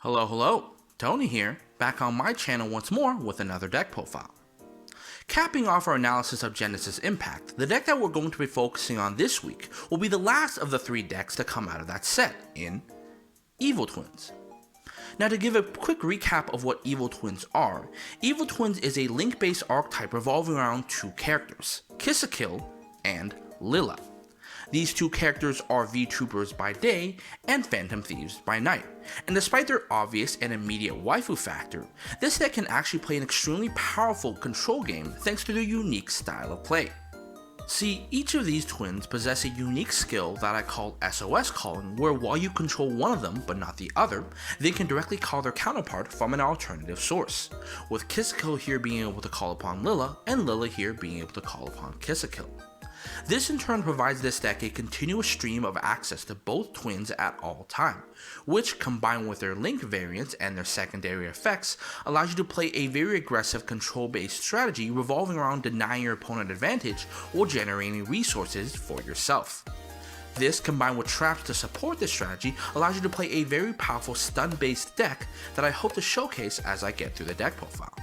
Hello, Tony here, back on my channel once more with another deck profile. Capping off our analysis of Genesis Impact, the deck that we're going to be focusing on this week will be the last of the 3 decks to come out of that set in Evil Twins. Now, to give a quick recap of what Evil Twins are, Evil Twins is a link-based archetype revolving around 2 characters, Kisi-kil and Lil-la. These 2 characters are VTubers by day and Phantom Thieves by night, and despite their obvious and immediate waifu factor, this deck can actually play an extremely powerful control game thanks to their unique style of play. See, each of these twins possess a unique skill that I call SOS calling, where while you control one of them but not the other, they can directly call their counterpart from an alternative source, with Kisi-kil here being able to call upon Lil-la and Lil-la here being able to call upon Kisi-kil. This in turn provides this deck a continuous stream of access to both twins at all time, which combined with their link variants and their secondary effects allows you to play a very aggressive control-based strategy revolving around denying your opponent advantage or generating resources for yourself. This combined with traps to support this strategy allows you to play a very powerful stun-based deck that I hope to showcase as I get through the deck profile.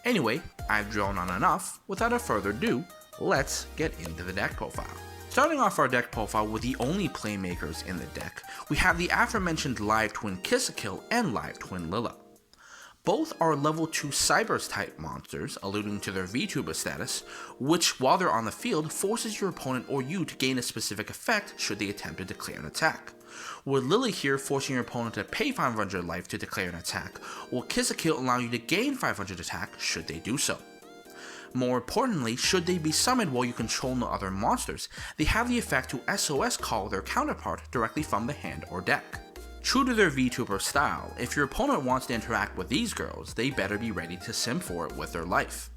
Anyway, I've droned on enough. Without further ado, let's get into the deck profile. Starting off our deck profile with the only playmakers in the deck, we have the aforementioned live twin Kisi-kil and live twin Lil-la. Both are level 2 Cybers type monsters, alluding to their VTuber status, which while they're on the field forces your opponent or you to gain a specific effect should they attempt to declare an attack. With Lil-la here forcing your opponent to pay 500 life to declare an attack, while Kisi-kil allowing you to gain 500 attack should they do so. More importantly, should they be summoned while you control no other monsters, they have the effect to SOS call their counterpart directly from the hand or deck. True to their VTuber style, if your opponent wants to interact with these girls, they better be ready to sim for it with their life.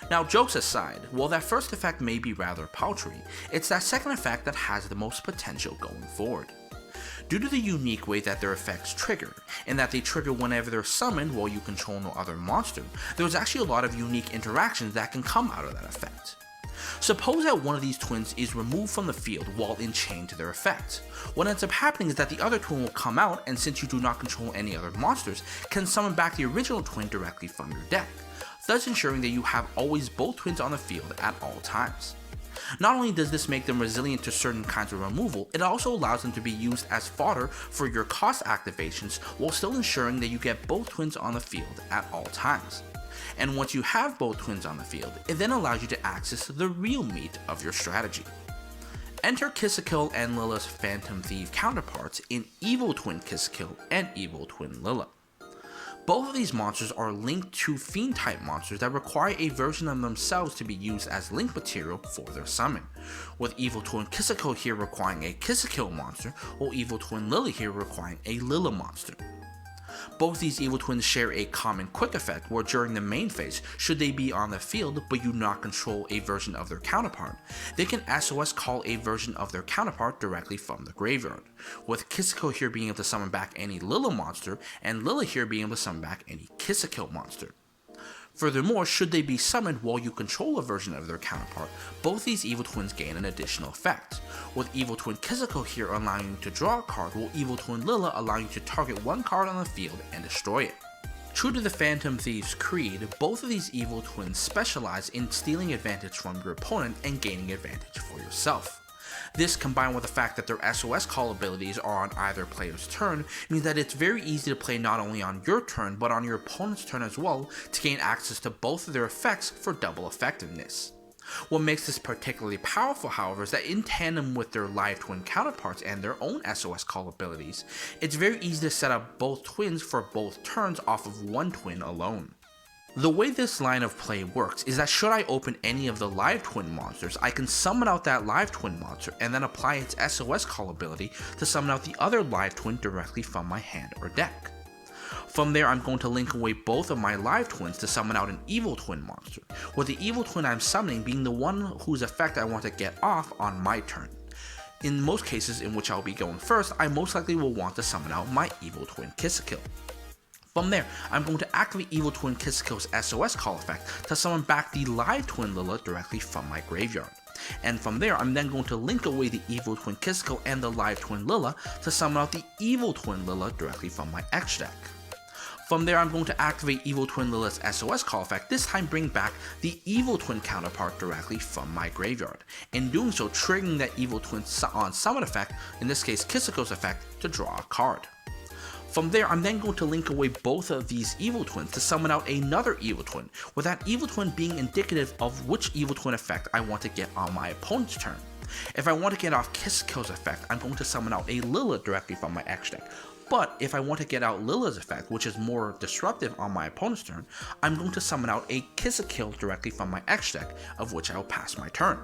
Now, jokes aside, while that first effect may be rather paltry, it's that second effect that has the most potential going forward. Due to the unique way that their effects trigger, and that they trigger whenever they're summoned while you control no other monster, there's actually a lot of unique interactions that can come out of that effect. Suppose that one of these twins is removed from the field while enchained to their effect. What ends up happening is that the other twin will come out, and since you do not control any other monsters, can summon back the original twin directly from your deck, thus ensuring that you have always both twins on the field at all times. Not only does this make them resilient to certain kinds of removal, it also allows them to be used as fodder for your cost activations while still ensuring that you get both twins on the field at all times. And once you have both twins on the field, it then allows you to access the real meat of your strategy. Enter Kisi-kil and Lil-la's Phantom Thief counterparts in Evil Twin Kisi-kil and Evil Twin Lil-la. Both of these monsters are linked to Fiend type monsters that require a version of themselves to be used as link material for their summon, with Evil Twin Kisi-kil here requiring a Kisi-kil monster, while Evil Twin Lil-la here requiring a Lil-la monster. Both these evil twins share a common quick effect where during the main phase, should they be on the field but you not control a version of their counterpart, they can SOS call a version of their counterpart directly from the graveyard, with Kisi-kil here being able to summon back any Lil-la monster and Lil-la here being able to summon back any Kisi-kil monster. Furthermore, should they be summoned while you control a version of their counterpart, both these evil twins gain an additional effect, with Evil Twin Kisi-kil here allowing you to draw a card while Evil Twin Lil-la allowing you to target one card on the field and destroy it. True to the Phantom Thieves creed, both of these evil twins specialize in stealing advantage from your opponent and gaining advantage for yourself. This, combined with the fact that their SOS call abilities are on either player's turn, means that it's very easy to play not only on your turn, but on your opponent's turn as well to gain access to both of their effects for double effectiveness. What makes this particularly powerful, however, is that in tandem with their live twin counterparts and their own SOS call abilities, it's very easy to set up both twins for both turns off of one twin alone. The way this line of play works is that should I open any of the live twin monsters, I can summon out that live twin monster and then apply its SOS call ability to summon out the other live twin directly from my hand or deck. From there, I'm going to link away both of my live twins to summon out an evil twin monster, with the evil twin I'm summoning being the one whose effect I want to get off on my turn. In most cases in which I'll be going first, I most likely will want to summon out my evil twin Kisi-kil. From there, I'm going to activate Evil Twin Kisi-kil's SOS call effect to summon back the live twin Lil-la directly from my graveyard. And from there, I'm then going to link away the evil twin Kisi-kil and the live twin Lil-la to summon out the evil twin Lil-la directly from my X deck. From there, I'm going to activate evil twin Lil-la's SOS call effect, this time bring back the evil twin counterpart directly from my graveyard. In doing so, triggering that evil twin on summon effect, in this case Kisi-kil's effect, to draw a card. From there, I'm then going to link away both of these evil twins to summon out another evil twin, with that evil twin being indicative of which evil twin effect I want to get on my opponent's turn. If I want to get off Kisi-kil's effect, I'm going to summon out a Lil-la directly from my X deck. But if I want to get out Lil-la's effect, which is more disruptive on my opponent's turn, I'm going to summon out a Kisi-kil directly from my X deck, of which I will pass my turn.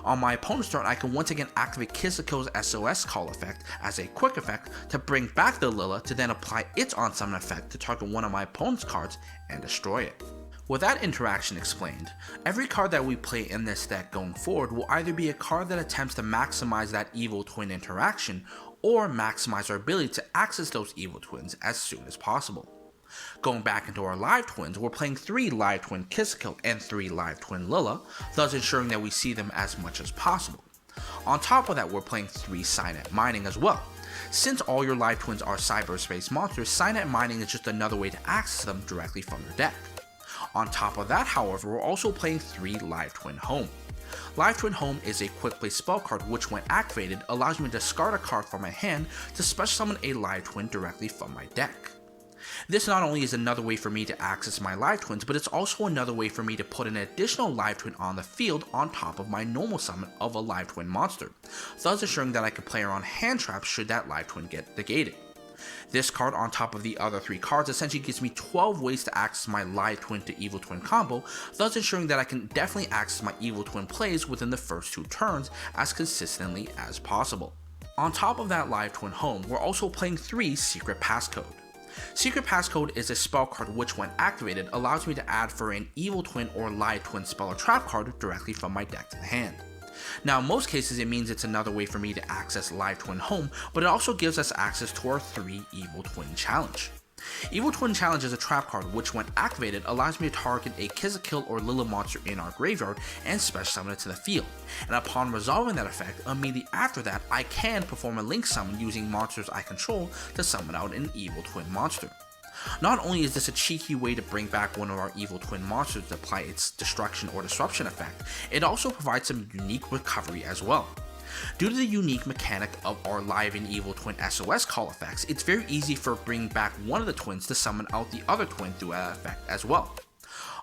On my opponent's turn, I can once again activate Kisi-kil's SOS call effect as a quick effect to bring back the Lil-la to then apply its on summon effect to target one of my opponent's cards and destroy it. With that interaction explained, every card that we play in this deck going forward will either be a card that attempts to maximize that evil twin interaction, or maximize our ability to access those evil twins as soon as possible. Going back into our live twins, we're playing 3 live twin Kisi-kil and 3 live twin Lil-la, thus ensuring that we see them as much as possible. On top of that, we're playing 3 Signet Mining as well. Since all your live twins are cyberspace monsters, Signet Mining is just another way to access them directly from your deck. On top of that, however, we're also playing 3 live twin Home. Live Twin Home is a quick play spell card which, when activated, allows me to discard a card from my hand to special summon a live twin directly from my deck. This not only is another way for me to access my live twins, but it's also another way for me to put an additional live twin on the field on top of my normal summon of a live twin monster, thus ensuring that I can play around hand traps should that live twin get negated. This card on top of the other 3 cards essentially gives me 12 ways to access my live twin to evil twin combo, thus ensuring that I can definitely access my evil twin plays within the first 2 turns as consistently as possible. On top of that live twin Home, we're also playing 3 Secret Passcode. Secret Passcode is a spell card which, when activated, allows me to add for an evil twin or live twin spell or trap card directly from my deck to the hand. Now, in most cases, it means it's another way for me to access Live Twin Home, but it also gives us access to our 3 Evil Twin Challenge. Evil Twin Challenge is a trap card which, when activated, allows me to target a Kisi-kil or Lil-la monster in our graveyard and special summon it to the field, and upon resolving that effect, immediately after that, I can perform a link summon using monsters I control to summon out an Evil Twin monster. Not only is this a cheeky way to bring back one of our evil twin monsters to apply its destruction or disruption effect, it also provides some unique recovery as well. Due to the unique mechanic of our live and evil twin SOS call effects, it's very easy for bringing back one of the twins to summon out the other twin through that effect as well.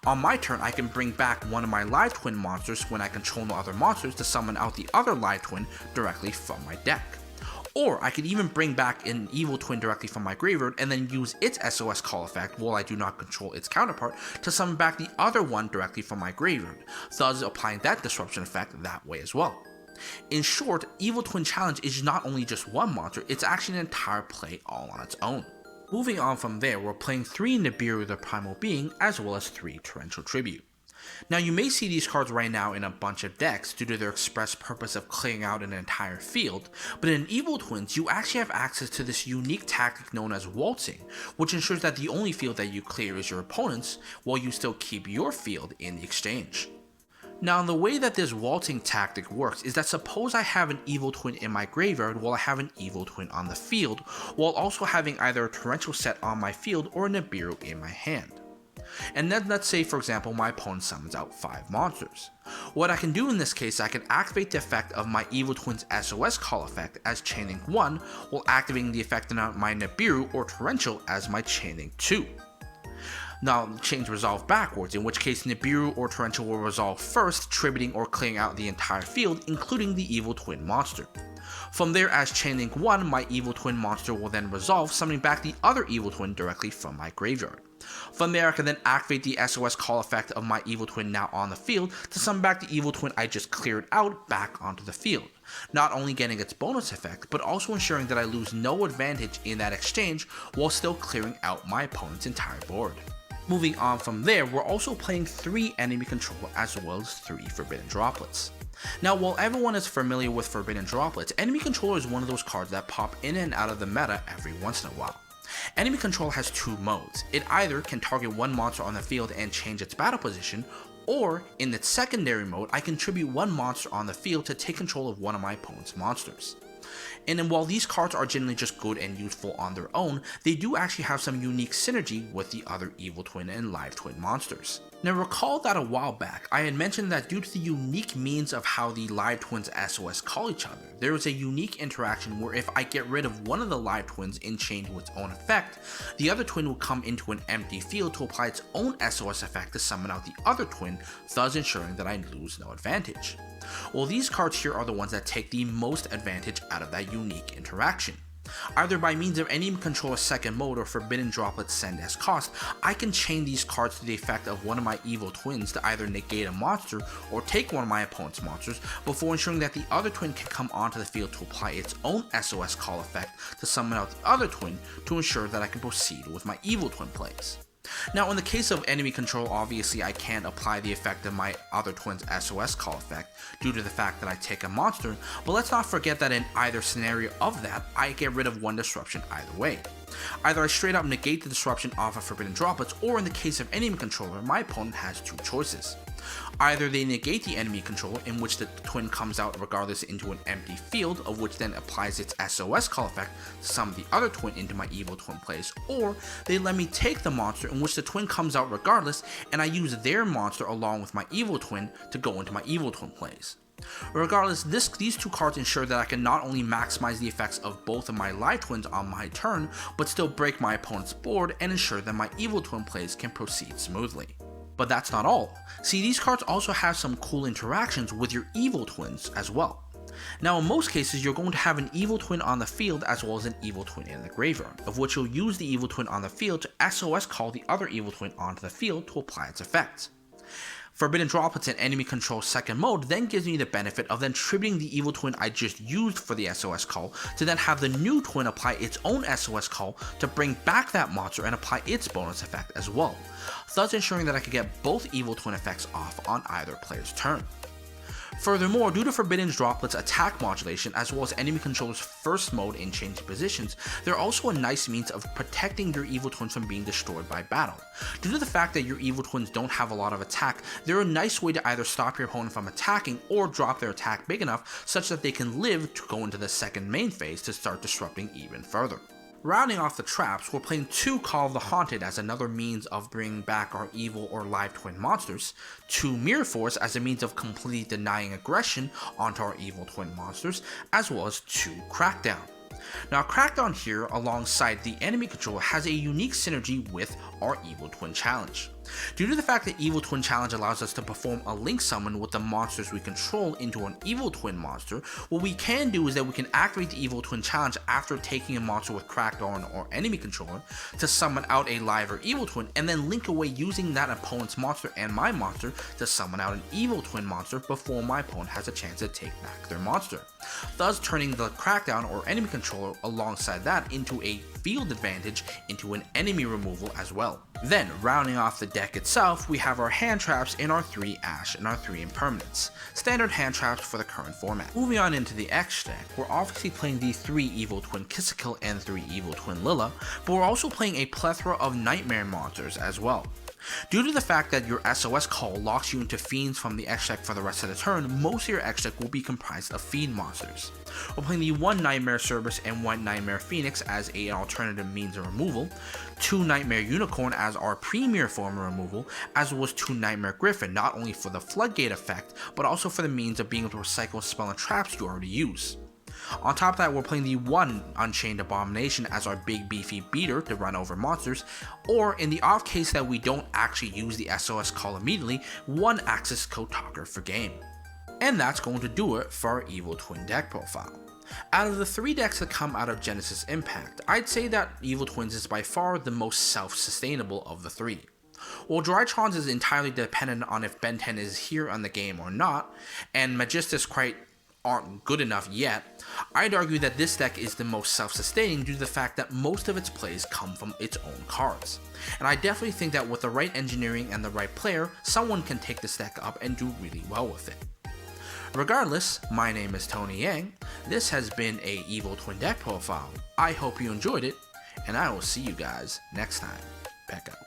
On my turn, I can bring back one of my live twin monsters when I control no other monsters to summon out the other live twin directly from my deck. Or I could even bring back an evil twin directly from my graveyard and then use its SOS call effect while I do not control its counterpart to summon back the other one directly from my graveyard, thus applying that disruption effect that way as well. In short, Evil Twin Challenge is not only just one monster, it's actually an entire play all on its own. Moving on from there, we're playing 3 Nibiru the Primal Being as well as 3 Torrential Tribute. Now, you may see these cards right now in a bunch of decks due to their express purpose of clearing out an entire field, but in Evil Twins, you actually have access to this unique tactic known as waltzing, which ensures that the only field that you clear is your opponent's, while you still keep your field in the exchange. Now, the way that this waltzing tactic works is that suppose I have an evil twin in my graveyard while I have an evil twin on the field, while also having either a torrential set on my field or a Nibiru in my hand. And then let's say, for example, my opponent summons out 5 monsters. What I can do in this case, I can activate the effect of my Evil Twin's SOS call effect as Chain Link 1, while activating the effect on my Nibiru or Torrential as my Chain Link 2. Now, chains resolve backwards, in which case Nibiru or Torrential will resolve first, tributing or clearing out the entire field, including the Evil Twin monster. From there, as Chain Link 1, my Evil Twin monster will then resolve, summoning back the other Evil Twin directly from my graveyard. From there, I can then activate the SOS call effect of my Evil Twin now on the field to summon back the Evil Twin I just cleared out back onto the field, not only getting its bonus effect, but also ensuring that I lose no advantage in that exchange while still clearing out my opponent's entire board. Moving on from there, we're also playing 3 enemy control as well as 3 Forbidden Droplets. Now, while everyone is familiar with Forbidden Droplets, Enemy Controller is one of those cards that pop in and out of the meta every once in a while. Enemy Control has 2 modes. It either can target one monster on the field and change its battle position, Or, in its secondary mode, I contribute one monster on the field to take control of one of my opponent's monsters. And then while these cards are generally just good and useful on their own, they do actually have some unique synergy with the other Evil Twin and Live Twin monsters. Now recall that a while back, I had mentioned that due to the unique means of how the Live Twins SOS call each other, there is a unique interaction where if I get rid of one of the Live Twins in chain to its own effect, the other twin will come into an empty field to apply its own SOS effect to summon out the other twin, thus ensuring that I lose no advantage. Well, these cards here are the ones that take the most advantage out of that unique interaction. Either by means of Enemy Controller second mode or Forbidden Droplet send as cost, I can chain these cards to the effect of one of my evil twins to either negate a monster or take one of my opponent's monsters before ensuring that the other twin can come onto the field to apply its own SOS call effect to summon out the other twin to ensure that I can proceed with my evil twin plays. Now in the case of enemy control, obviously I can't apply the effect of my other twin's SOS call effect due to the fact that I take a monster, but let's not forget that in either scenario of that, I get rid of one disruption either way. Either I straight up negate the disruption off of Forbidden Droplets, or in the case of enemy controller, my opponent has two choices. Either they negate the enemy controller, in which the twin comes out regardless into an empty field, of which then applies its SOS call effect to summon the other twin into my evil twin plays, or they let me take the monster in which the twin comes out regardless, and I use their monster along with my evil twin to go into my evil twin plays. Regardless, these two cards ensure that I can not only maximize the effects of both of my live twins on my turn, but still break my opponent's board and ensure that my evil twin plays can proceed smoothly. But that's not all. See, these cards also have some cool interactions with your evil twins as well. Now in most cases, you're going to have an evil twin on the field as well as an evil twin in the graveyard, of which you'll use the evil twin on the field to SOS call the other evil twin onto the field to apply its effects. Forbidden Droplets in enemy control second mode then gives me the benefit of then tributing the evil twin I just used for the SOS call to then have the new twin apply its own SOS call to bring back that monster and apply its bonus effect as well, thus ensuring that I can get both evil twin effects off on either player's turn. Furthermore, due to Forbidden Droplet's attack modulation as well as enemy controller's first mode in changing positions, they're also a nice means of protecting your evil twins from being destroyed by battle. Due to the fact that your evil twins don't have a lot of attack, they're a nice way to either stop your opponent from attacking or drop their attack big enough such that they can live to go into the second main phase to start disrupting even further. Rounding off the traps, we're playing 2 Call of the Haunted as another means of bringing back our evil or live twin monsters, 2 Mirror Force as a means of completely denying aggression onto our evil twin monsters, as well as 2 Crackdown. Now Crackdown here alongside the enemy controller has a unique synergy with our Evil Twin Challenge. Due to the fact that Evil Twin Challenge allows us to perform a link summon with the monsters we control into an Evil Twin monster, what we can do is that we can activate the Evil Twin Challenge after taking a monster with Crackdown or enemy controller to summon out a live or Evil Twin, and then link away using that opponent's monster and my monster to summon out an Evil Twin monster before my opponent has a chance to take back their monster, thus turning the Crackdown or enemy controller alongside that into a field advantage into an enemy removal as well. Then, rounding off the deck itself, we have our hand traps in our 3 Ash and our 3 Impermanents, standard hand traps for the current format. Moving on into the X deck, we're obviously playing the 3 Evil Twin Kisi-kil and 3 Evil Twin Lil-la, but we're also playing a plethora of Nightmare monsters as well. Due to the fact that your SOS call locks you into fiends from the X deck for the rest of the turn, most of your X deck will be comprised of fiend monsters. We're playing the 1 Nightmare Cerberus and 1 Nightmare Phoenix as an alternative means of removal, 2 Nightmare Unicorn as our premier form of removal, as well as 2 Nightmare Griffin, not only for the Floodgate effect, but also for the means of being able to recycle spell and traps you already use. On top of that, we're playing the 1 Unchained Abomination as our big beefy beater to run over monsters, or in the off case that we don't actually use the SOS call immediately, 1 Axis Code Talker for game. And that's going to do it for our Evil Twin deck profile. Out of the 3 decks that come out of Genesis Impact, I'd say that Evil Twins is by far the most self-sustainable of the 3. While Drytrons is entirely dependent on if Ben 10 is here on the game or not, and Magistus quite aren't good enough yet, I'd argue that this deck is the most self-sustaining due to the fact that most of its plays come from its own cards. And I definitely think that with the right engineering and the right player, someone can take this deck up and do really well with it. Regardless, my name is Tony Yang, this has been a Evil Twin deck profile. I hope you enjoyed it, and I will see you guys next time. Peck out.